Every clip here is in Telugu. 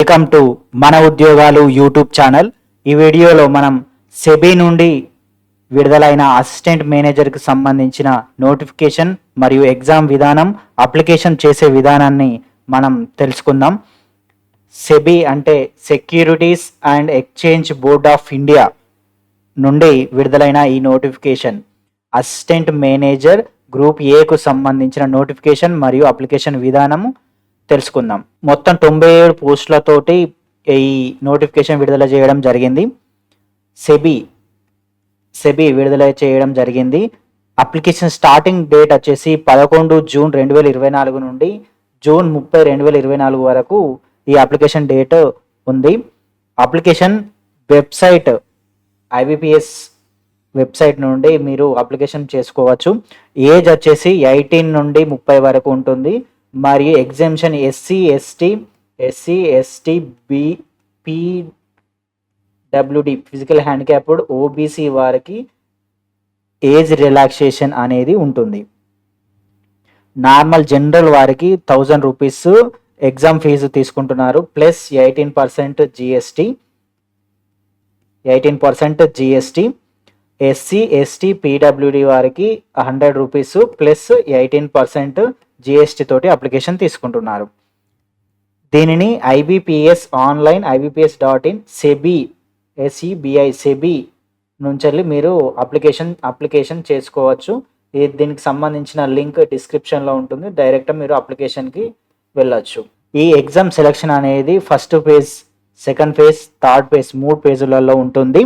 వెల్కమ్ టు మన ఉద్యోగాలు యూట్యూబ్ ఛానల్. ఈ వీడియోలో మనం సెబీ నుండి విడుదలైన అసిస్టెంట్ మేనేజర్కి సంబంధించిన నోటిఫికేషన్ మరియు ఎగ్జామ్ విధానం, అప్లికేషన్ చేసే విధానాన్ని మనం తెలుసుకుందాం. సెబీ అంటే securities and exchange board of India నుండి విడుదలైన ఈ నోటిఫికేషన్ అసిస్టెంట్ మేనేజర్ గ్రూప్ ఏకు సంబంధించిన నోటిఫికేషన్ మరియు అప్లికేషన్ విధానము తెలుసుకుందాం. మొత్తం 97 పోస్టులతోటి ఈ నోటిఫికేషన్ విడుదల చేయడం జరిగింది. సెబీ విడుదల చేయడం జరిగింది. అప్లికేషన్ స్టార్టింగ్ డేట్ వచ్చేసి 11 జూన్ 2024 నుండి జూన్ 30, 2024 వరకు ఈ అప్లికేషన్ డేట్ ఉంది. అప్లికేషన్ వెబ్సైట్ ఐబిపిఎస్ వెబ్సైట్ నుండి మీరు అప్లికేషన్ చేసుకోవచ్చు. ఏజ్ వచ్చేసి 18 నుండి 30 వరకు ఉంటుంది. మరియు exemption SC ST PWD physical handicapped OBC వారికి ఏజ్ రిలాక్సేషన్ అనేది ఉంటుంది. నార్మల్ జనరల్ వారికి 1000 రూపీస్ ఎగ్జామ్ ఫీజు తీసుకుంటున్నారు, plus 18% GST. SC ST PWD వారికి 100 రూపీస్ ప్లస్ 18% జిఎస్టీ తోటి అప్లికేషన్ తీసుకుంటున్నారు. దీనిని ఐబిపిఎస్ ఆన్లైన్ IBPS.in సెబీ నుంచి మీరు అప్లికేషన్ చేసుకోవచ్చు. దీనికి సంబంధించిన లింక్ డిస్క్రిప్షన్లో ఉంటుంది. డైరెక్ట్ మీరు అప్లికేషన్కి వెళ్ళొచ్చు. ఈ ఎగ్జామ్ సెలెక్షన్ అనేది first phase, second phase, third phase 3 పేజీలలో ఉంటుంది.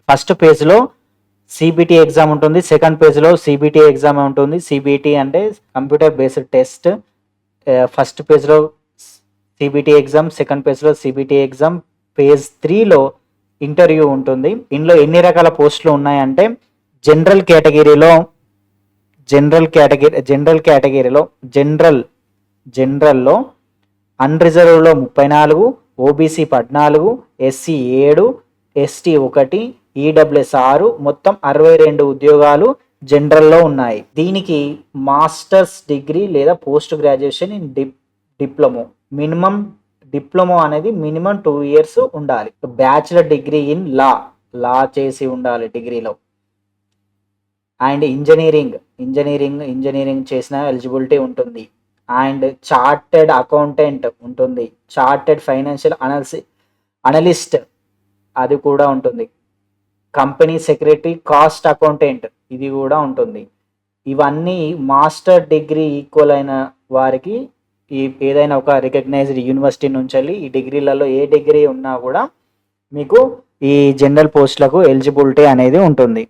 ఫస్ట్ పేజ్లో సిబిటి ఎగ్జామ్ ఉంటుంది, సెకండ్ పేజ్లో సిబిటి ఎగ్జామ్ ఉంటుంది. సిబిటి అంటే కంప్యూటర్ బేస్డ్ టెస్ట్. ఫస్ట్ పేజ్లో సిబిటి ఎగ్జామ్, సెకండ్ పేజ్లో సిబిటి ఎగ్జామ్. పేజ్ 3లో ఇంటర్వ్యూ ఉంటుంది. ఇందులో ఎన్ని రకాల పోస్టులు ఉన్నాయంటే జనరల్ కేటగిరీలో జనరల్లో అన్రిజర్వ్లో 34, ఓబీసీ 14, ఎస్సీ 7, ఎస్టీ 1, ఈడబ్ల్యూఎస్ 6, మొత్తం 62 ఉద్యోగాలు జనరల్లో ఉన్నాయి. దీనికి మాస్టర్స్ డిగ్రీ లేదా post graduation in diploma diploma అనేది మినిమం 2 years ఉండాలి. బ్యాచిలర్ డిగ్రీ ఇన్ లా చేసి ఉండాలి డిగ్రీలో. అండ్ ఇంజనీరింగ్ చేసిన ఎలిజిబిలిటీ ఉంటుంది. అండ్ చార్టెడ్ అకౌంటెంట్ ఉంటుంది, చార్టెడ్ ఫైనాన్షియల్ అనలిస్ట్ అది కూడా ఉంటుంది. కంపెనీ సెక్రటరీ, కాస్ట్ అకౌంటెంట్ ఇది కూడా ఉంటుంది. ఇవన్నీ మాస్టర్ డిగ్రీ ఈక్వల్ అయిన వారికి ఏదైనా ఒక రికగ్నైజ్డ్ యూనివర్సిటీ నుంచి వెళ్ళి ఈ డిగ్రీలలో ఏ డిగ్రీ ఉన్నా కూడా మీకు ఈ జనరల్ పోస్టులకు ఎలిజిబిలిటీ అనేది ఉంటుంది.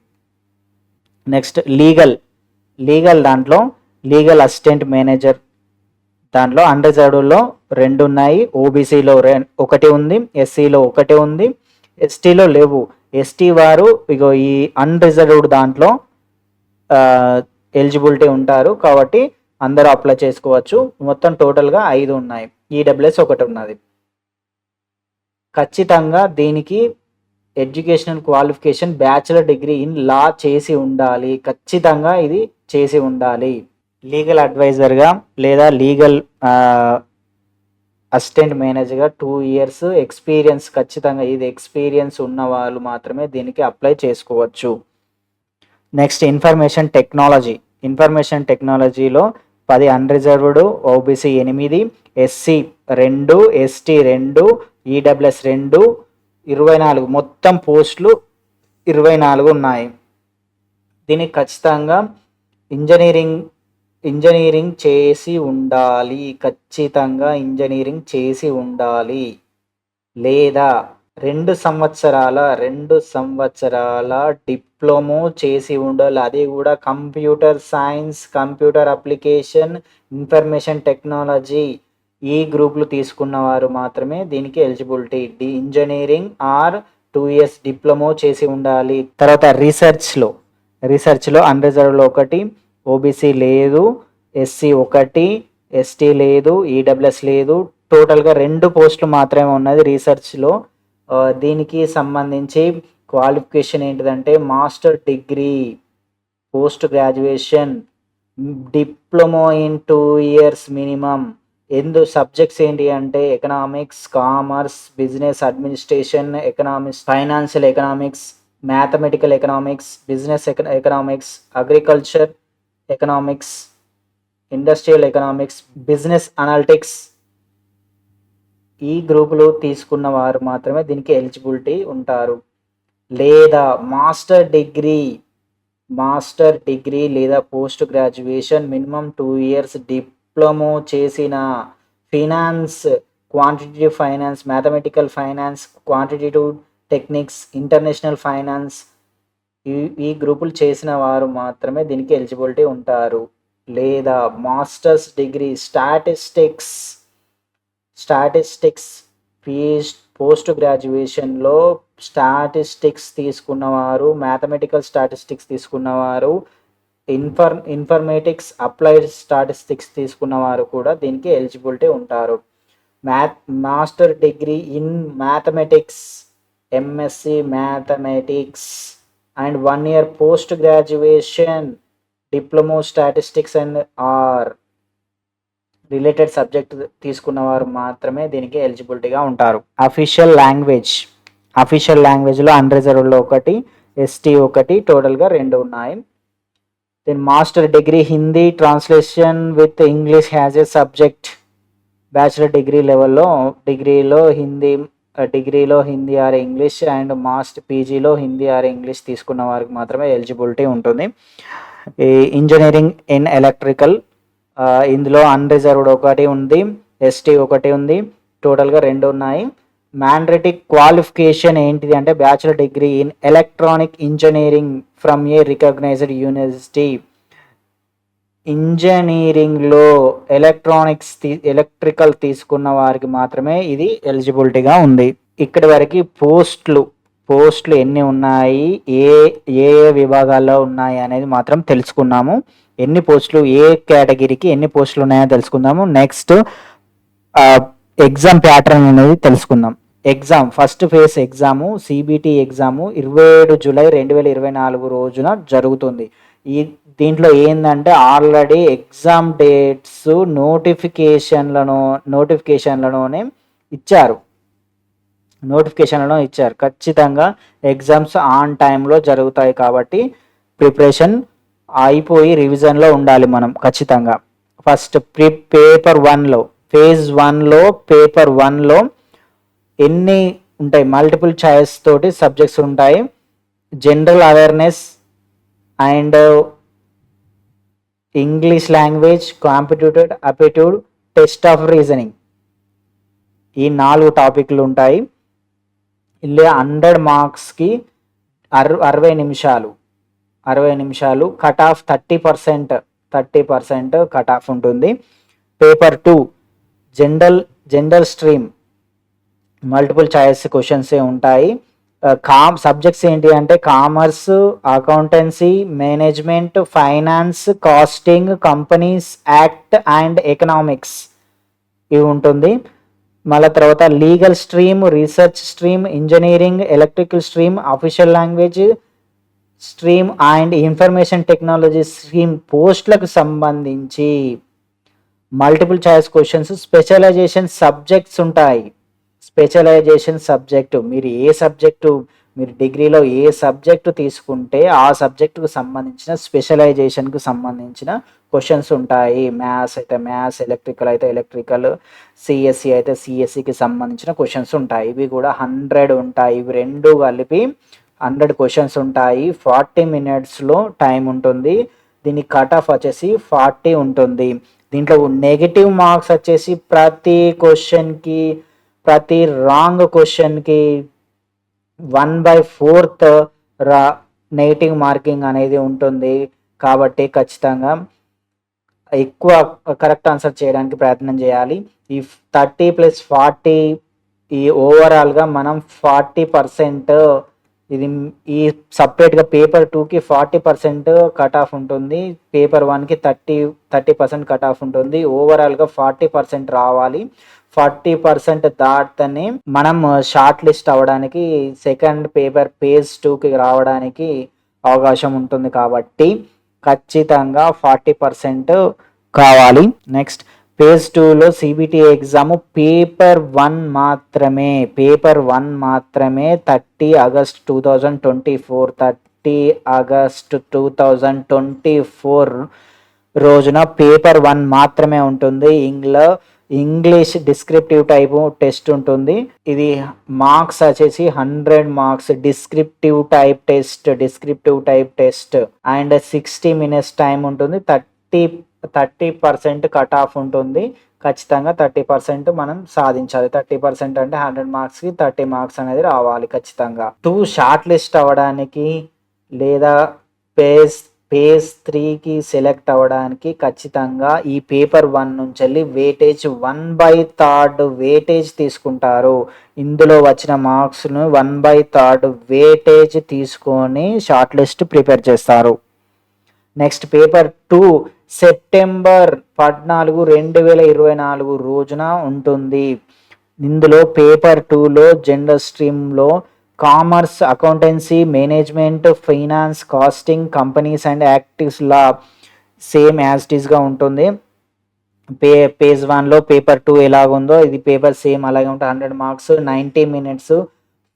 నెక్స్ట్ దాంట్లో లీగల్ అసిస్టెంట్ మేనేజర్ దాంట్లో అన్రిజర్వ్డ్లో 2 ఉన్నాయి, ఓబీసీలో 1 ఉంది, ఎస్సీలో 1 ఉంది, ఎస్టీలో లేవు. ఎస్టీ వారు ఇగో ఈ అన్రిజర్వ్డ్ దాంట్లో ఎలిజిబిలిటీ ఉంటారు కాబట్టి అందరూ అప్లై చేసుకోవచ్చు. మొత్తం టోటల్గా 5 ఉన్నాయి. ఈడబ్ల్యూఎస్ 1 ఉన్నది. ఖచ్చితంగా దీనికి educational qualification bachelor degree in law చేసి ఉండాలి. ఖచ్చితంగా ఇది చేసి ఉండాలి. లీగల్ అడ్వైజర్గా లేదా లీగల్ అసిస్టెంట్ మేనేజర్గా 2 years ఎక్స్పీరియన్స్, ఖచ్చితంగా ఇది ఎక్స్పీరియన్స్ ఉన్న వాళ్ళు మాత్రమే దీనికి అప్లై చేసుకోవచ్చు. నెక్స్ట్ ఇన్ఫర్మేషన్ టెక్నాలజీలో 10 unreserved, OBC 8, SC 2, ST 2, EWS 2, 24 మొత్తం పోస్టులు 24 ఉన్నాయి. దీనికి ఖచ్చితంగా ఇంజనీరింగ్ చేసి ఉండాలి. ఖచ్చితంగా ఇంజనీరింగ్ చేసి ఉండాలి లేదా 2 సంవత్సరాల డిప్లొమో చేసి ఉండాలి. అది కూడా computer science, computer application, information technology ఈ గ్రూపులు తీసుకున్న వారు మాత్రమే దీనికి eligibility. Engineering or 2 years diploma చేసి ఉండాలి. తర్వాత రీసెర్చ్లో అన్రిజర్వ్డ్లో 1, ఓబీసీ లేదు, ఎస్సీ 1, ఎస్టీ లేదు, ఈడబ్ల్యూఎస్ లేదు. టోటల్గా 2 పోస్టులు మాత్రమే ఉన్నది రీసెర్చ్లో. దీనికి సంబంధించి క్వాలిఫికేషన్ ఏంటిదంటే master degree, post graduation, diploma in 2 years minimum, subjects ఏంటి అంటే economics, commerce, business administration, economics, financial economics, mathematical economics, business economics, agriculture economics, industrial economics, business analytics. ఈ గ్రూపులు తీసుకున్న వారు మాత్రమే దీనికి ఎలిజిబిలిటీ ఉంటారు. లేదా మాస్టర్ డిగ్రీ లేదా post graduation minimum 2 years diploma చేసిన finance, quantitative finance, mathematical finance, quantitative techniques, international finance ఈ గ్రూపులు చేసిన వారు మాత్రమే దీనికి ఎలిజిబిలిటీ ఉంటారు. లేదా మాస్టర్స్ డిగ్రీ స్టాటిస్టిక్స్ పోస్ట్ గ్రాడ్యుయేషన్లో స్టాటిస్టిక్స్ తీసుకున్నవారు, మ్యాథమెటికల్ స్టాటిస్టిక్స్ తీసుకున్నవారు, ఇన్ఫర్మేటిక్స్ అప్లైడ్ స్టాటిస్టిక్స్ తీసుకున్నవారు కూడా దీనికి ఎలిజిబిలిటీ ఉంటారు. Master degree in mathematics, MSc mathematics and 1 year post graduation diploma statistics and or related subject తీసుకున్నవారు మాత్రమే దీనికి ఎలిజిబిలిటీగా ఉంటారు. అఫీషియల్ లాంగ్వేజ్లో అన్రిజర్వ్డ్లో 1, ఎస్టీ 1, టోటల్గా 2 ఉన్నాయి. Then master degree Hindi translation with English has a subject. Bachelor degree లెవెల్లో డిగ్రీలో Hindi or English and master పీజీలో హిందీ ఆర్ ఇంగ్లీష్ తీసుకున్న వారికి మాత్రమే ఎలిజిబిలిటీ ఉంటుంది. ఈ ఇంజనీరింగ్ ఇన్ ఎలక్ట్రికల్ ఇందులో అన్రిజర్వ్డ్ 1 ఉంది, ఎస్టీ 1 ఉంది, టోటల్గా 2 ఉన్నాయి. మ్యాండేటరీ క్వాలిఫికేషన్ ఏంటిది అంటే bachelor degree in electronic engineering from a recognised university. ఇంజనీరింగ్లో ఎలక్ట్రికల్ తీసుకున్న వారికి మాత్రమే ఇది ఎలిజిబిలిటీగా ఉంది. ఇక్కడి వరకు పోస్టులు ఎన్ని ఉన్నాయి, ఏ విభాగాల్లో ఉన్నాయి అనేది మాత్రం తెలుసుకున్నాము. ఎన్ని పోస్టులు, ఏ కేటగిరీకి ఎన్ని పోస్టులు ఉన్నాయో తెలుసుకుందాము. నెక్స్ట్ ఎగ్జామ్ ప్యాటర్న్ అనేది తెలుసుకుందాం. First phase exam CBT exam 27 July 2024 రోజున జరుగుతుంది. దీంట్లో ఏంటంటే ఆల్రెడీ ఎగ్జామ్ డేట్స్ నోటిఫికేషన్లలోనే ఇచ్చారు. ఖచ్చితంగా ఎగ్జామ్స్ ఆన్ టైంలో జరుగుతాయి కాబట్టి ప్రిపరేషన్ అయిపోయి రివిజన్లో ఉండాలి మనం ఖచ్చితంగా. ఫస్ట్ పేపర్ 1లో ఫేజ్ 1లో పేపర్ 1లో ఎన్ని ఉంటాయి, మల్టిపుల్ చాయిస్ తోటి సబ్జెక్ట్స్ ఉంటాయి. General awareness and English language, competitive aptitude, test of reasoning, ఈ 4 టాపిక్లు ఉంటాయి. ఇలా 100 మార్క్స్కి 60 నిమిషాలు కట్ ఆఫ్ 30% కట్ ఆఫ్ ఉంటుంది. Paper 2 general stream multiple choice క్వశ్చన్సే ఉంటాయి. సబ్జెక్ట్స్ ఏంటి అంటే commerce, accountancy, management, finance, costing, companies act and economics ఇవి ఉంటుంది. మళ్ళీ తర్వాత legal stream, research stream, engineering, electrical stream, official language stream and information technology stream పోస్టులకు సంబంధించి multiple choice questions, specialisation subjects ఉంటాయి. మీరు డిగ్రీలో ఏ సబ్జెక్టు తీసుకుంటే ఆ సబ్జెక్టుకు సంబంధించిన స్పెషలైజేషన్కు సంబంధించిన క్వశ్చన్స్ ఉంటాయి. మ్యాథ్స్ అయితే మ్యాథ్స్, ఎలక్ట్రికల్ అయితే ఎలక్ట్రికల్, సిఎస్సి అయితే సిఎస్సికి సంబంధించిన క్వశ్చన్స్ ఉంటాయి. ఇవి కూడా 100 ఉంటాయి. ఇవి 2 కలిపి 100 క్వశ్చన్స్ ఉంటాయి. 40 minutesలో టైం ఉంటుంది. దీని కట్ ఆఫ్ వచ్చేసి 40 ఉంటుంది. దీంట్లో నెగిటివ్ మార్క్స్ వచ్చేసి ప్రతి రాంగ్ క్వశ్చన్కి 1/4 నెగిటివ్ మార్కింగ్ అనేది ఉంటుంది. కాబట్టి ఖచ్చితంగా ఎక్కువ కరెక్ట్ ఆన్సర్ చేయడానికి ప్రయత్నం చేయాలి. ఈ 30 + 40 ఈ ఓవరాల్గా మనం 40% ఇది ఈ సపరేట్గా పేపర్ 2కి 40% కట్ ఆఫ్ ఉంటుంది. పేపర్ 1కి 30% కట్ ఆఫ్ ఉంటుంది. ఓవరాల్గా 40% రావాలి. 40% దాటనే మనం షార్ట్ లిస్ట్ అవ్వడానికి సెకండ్ పేపర్ పేజ్ 2కి రావడానికి అవకాశం ఉంటుంది. కాబట్టి ఖచ్చితంగా 40% కావాలి. నెక్స్ట్ ఫేజ్ 2లో సిబిటి ఎగ్జామ్ పేపర్ వన్ మాత్రమే 30 ఆగస్ట్ 2024 రోజున పేపర్ 1 మాత్రమే ఉంటుంది. ఇంగ్లీష్ డిస్క్రిప్టివ్ టైప్ టెస్ట్ ఉంటుంది. ఇది మార్క్స్ వచ్చేసి 100 marks descriptive type test and 60 minutes time ఉంటుంది. 30% కట్ ఆఫ్ ఉంటుంది. ఖచ్చితంగా 30% మనం సాధించాలి. 30% అంటే 100 మార్క్స్కి 30 మార్క్స్ అనేది రావాలి ఖచ్చితంగా. షార్ట్ లిస్ట్ అవ్వడానికి లేదా పేజ్ 3కి సెలెక్ట్ అవ్వడానికి ఖచ్చితంగా ఈ పేపర్ 1 నుంచి వెళ్ళి వెయిటేజ్ 1/3 వెయిటేజ్ తీసుకుంటారు. ఇందులో వచ్చిన మార్క్స్ను 1/3 వెయిటేజ్ తీసుకొని షార్ట్ లిస్ట్ ప్రిపేర్ చేస్తారు. నెక్స్ట్ పేపర్ 2 సెప్టెంబర్ 14, 2024 రోజున ఉంటుంది. ఇందులో పేపర్ 2లో జనరల్ స్ట్రీమ్లో commerce, accountancy, management, finance, costing, companies and actives law same as it ఈస్గా ఉంటుంది. పేజ్ 1లో పేపర్ 2 ఎలాగుందో ఇది పేపర్ సేమ్ అలాగే ఉంటుంది. 100 మార్క్స్ 90 మినిట్స్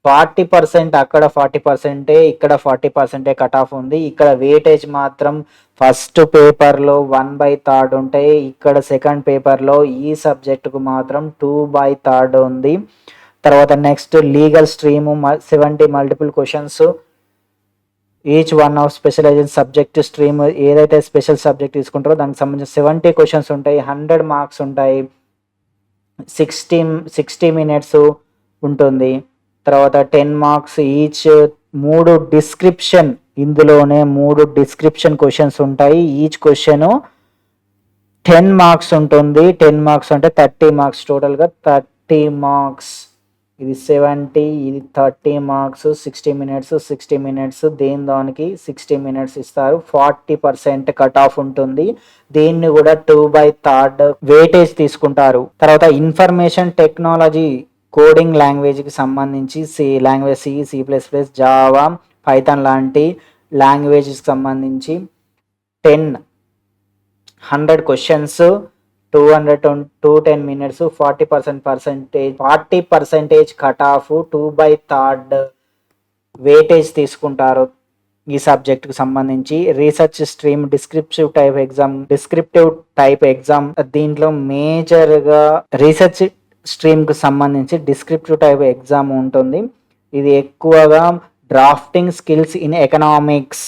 40% అక్కడ 40% ఇక్కడ 40% కట్ ఆఫ్ ఉంది. ఇక్కడ వెయిటేజ్ మాత్రం ఫస్ట్ పేపర్లో 1/3 ఉంటాయి. ఇక్కడ సెకండ్ పేపర్లో ఈ సబ్జెక్టుకు మాత్రం 2/3 ఉంది. తర్వాత next legal stream 70 multiple questions each one of specialisation subject stream ఏదైతే స్పెషల్ సబ్జెక్ట్ తీసుకుంటారో దానికి సంబంధించిన 70 క్వశ్చన్స్ ఉంటాయి. 100 మార్క్స్ ఉంటాయి. 60 మినిట్స్ ఉంటుంది. తర్వాత 10 మార్క్స్ ఈచ్. 3 డిస్క్రిప్షన్, ఇందులోనే 3 డిస్క్రిప్షన్ క్వశ్చన్స్ ఉంటాయి. ఈచ్ క్వశ్చన్ 10 మార్క్స్ ఉంటుంది. 10 మార్క్స్ అంటే 30 మార్క్స్ టోటల్గా 30 మార్క్స్. ఇది 70, ఇది 30 మార్క్స్. 60 మినిట్స్ దానికి 60 మినిట్స్ ఇస్తారు. 40% కట్ ఆఫ్ ఉంటుంది. దీన్ని కూడా 2/3 వెయిటేజ్ తీసుకుంటారు. తర్వాత ఇన్ఫర్మేషన్ టెక్నాలజీ కోడింగ్ లాంగ్వేజ్కి సంబంధించి లాంగ్వేజ్ C++, జావా, పైథాన్ లాంటి లాంగ్వేజ్కి సంబంధించి 100 questions 210 minutes 40% cut off 2/3 weightage తీసుకుంటారు ఈ సబ్జెక్ట్కి సంబంధించి. Research stream descriptive type exam దీంట్లో మేజర్గా రీసెర్చ్ స్ట్రీమ్కి సంబంధించి డిస్క్రిప్టివ్ టైప్ ఎగ్జామ్ ఉంటుంది. ఇది ఎక్కువగా drafting skills in economics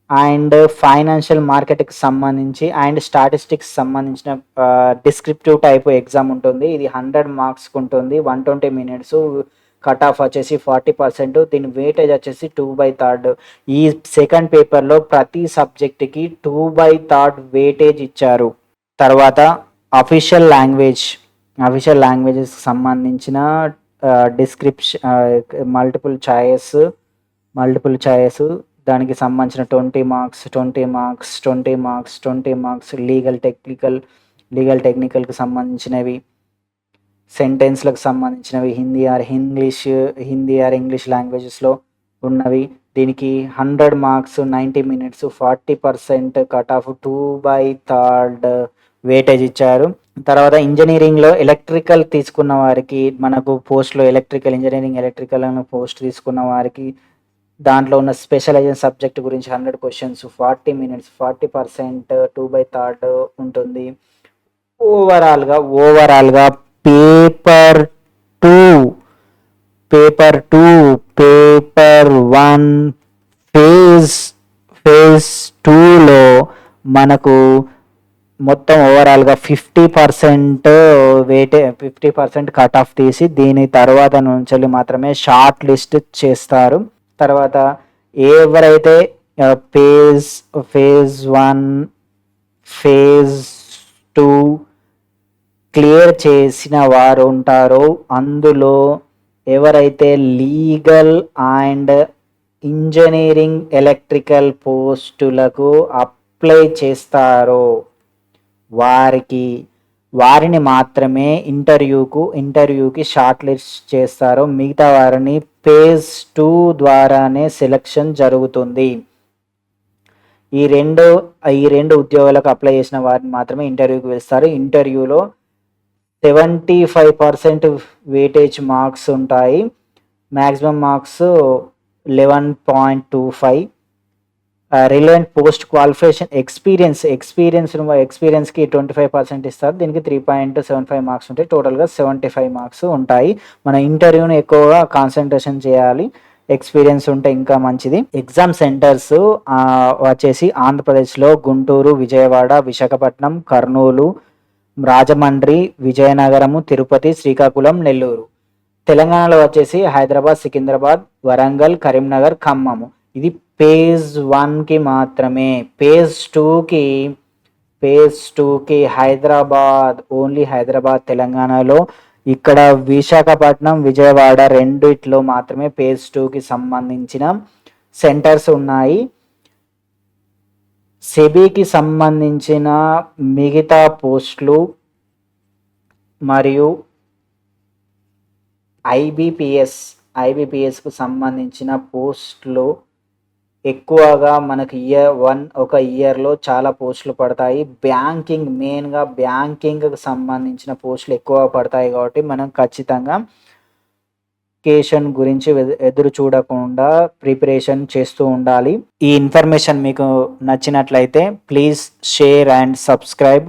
and financial మార్కెట్కి సంబంధించి అండ్ స్టాటిస్టిక్స్ సంబంధించిన డిస్క్రిప్టివ్ టైప్ ఎగ్జామ్ ఉంటుంది. ఇది 100 మార్క్స్కి ఉంటుంది. 120 మినిట్స్ కట్ ఆఫ్ వచ్చేసి 40%. దీని వెయిటేజ్ వచ్చేసి 2/3. ఈ సెకండ్ పేపర్లో ప్రతి సబ్జెక్ట్కి 2/3 వెయిటేజ్ ఇచ్చారు. తర్వాత అఫీషియల్ లాంగ్వేజెస్కి సంబంధించిన డిస్క్రిప్షన్ మల్టిపుల్ చాయిస్ దానికి సంబంధించిన 20 మార్క్స్. లీగల్ టెక్నికల్కి సంబంధించినవి, సెంటెన్స్లకు సంబంధించినవి, హిందీ ఆర్ ఇంగ్లీష్ లాంగ్వేజెస్లో ఉన్నవి. దీనికి 100 marks 90 minutes 40% cut off 2/3 weightage ఇచ్చారు. తర్వాత ఇంజనీరింగ్లో ఎలక్ట్రికల్ తీసుకున్న వారికి మనకు పోస్ట్లో ఎలక్ట్రికల్ పోస్ట్ తీసుకున్న వారికి దాంట్లో ఉన్న స్పెషలైజేషన్ సబ్జెక్ట్ గురించి 100 క్వశ్చన్స్ 40 మినిట్స్ 40% 2/3 ఉంటుంది. ఓవరాల్గా పేపర్ 1 ఫేజ్ 2లో మనకు మొత్తం ఓవరాల్గా 50% కట్ ఆఫ్ తీసి దీని తర్వాత నుంచి మాత్రమే షార్ట్ లిస్ట్ చేస్తారు. తర్వాత ఎవరైతే ఫేజ్ 1 ఫేజ్ 2 క్లియర్ చేసిన వారు ఉంటారో అందులో ఎవరైతే లీగల్ అండ్ ఇంజనీరింగ్ ఎలక్ట్రికల్ పోస్టులకు అప్లై చేస్తారో వారిని మాత్రమే ఇంటర్వ్యూకి షార్ట్ లిస్ట్ చేస్తారు. మిగతా వారిని ఫేజ్ 2 ద్వారానే సెలక్షన్ జరుగుతుంది. ఈ రెండు ఉద్యోగాలకు అప్లై చేసిన వారిని మాత్రమే ఇంటర్వ్యూకి పిలుస్తారు. ఇంటర్వ్యూలో 75% వెయిటేజ్ మార్క్స్ ఉంటాయి. Maximum marks 11.25. Relevant post qualification ఎక్స్పీరియన్స్కి 25% ఇస్తారు. దీనికి 3.75 మార్క్స్ ఉంటాయి. టోటల్గా 75 మార్క్స్ ఉంటాయి. మన ఇంటర్వ్యూని ఎక్కువగా కాన్సన్ట్రేషన్ చేయాలి. ఎక్స్పీరియన్స్ ఉంటే ఇంకా మంచిది. ఎగ్జామ్ సెంటర్స్ వచ్చేసి ఆంధ్రప్రదేశ్లో గుంటూరు, విజయవాడ, విశాఖపట్నం, కర్నూలు, రాజమండ్రి, విజయనగరము, తిరుపతి, శ్రీకాకుళం, నెల్లూరు. తెలంగాణలో వచ్చేసి హైదరాబాద్, సికింద్రాబాద్, వరంగల్, కరీంనగర్, ఖమ్మము. ఇది పేజ్ 1కి మాత్రమే. పేజ్ 2కి హైదరాబాద్, ఓన్లీ హైదరాబాద్ తెలంగాణలో. ఇక్కడ విశాఖపట్నం, విజయవాడ రెండిట్లో మాత్రమే పేజ్ 2కి సంబంధించిన సెంటర్స్ ఉన్నాయి. సెబీకి సంబంధించిన మిగతా పోస్టులు మరియు ఐబీపీఎస్కు సంబంధించిన పోస్టులు ఎక్కువగా మనకి ఒక ఇయర్లో చాలా పోస్టులు పడతాయి. మెయిన్గా బ్యాంకింగ్కి సంబంధించిన పోస్టులు ఎక్కువ పడతాయి. కాబట్టి మనం ఖచ్చితంగా నోటిఫికేషన్ గురించి ఎదురు చూడకుండా ప్రిపరేషన్ చేస్తూ ఉండాలి. ఈ ఇన్ఫర్మేషన్ మీకు నచ్చినట్లయితే ప్లీజ్ షేర్ అండ్ సబ్స్క్రైబ్.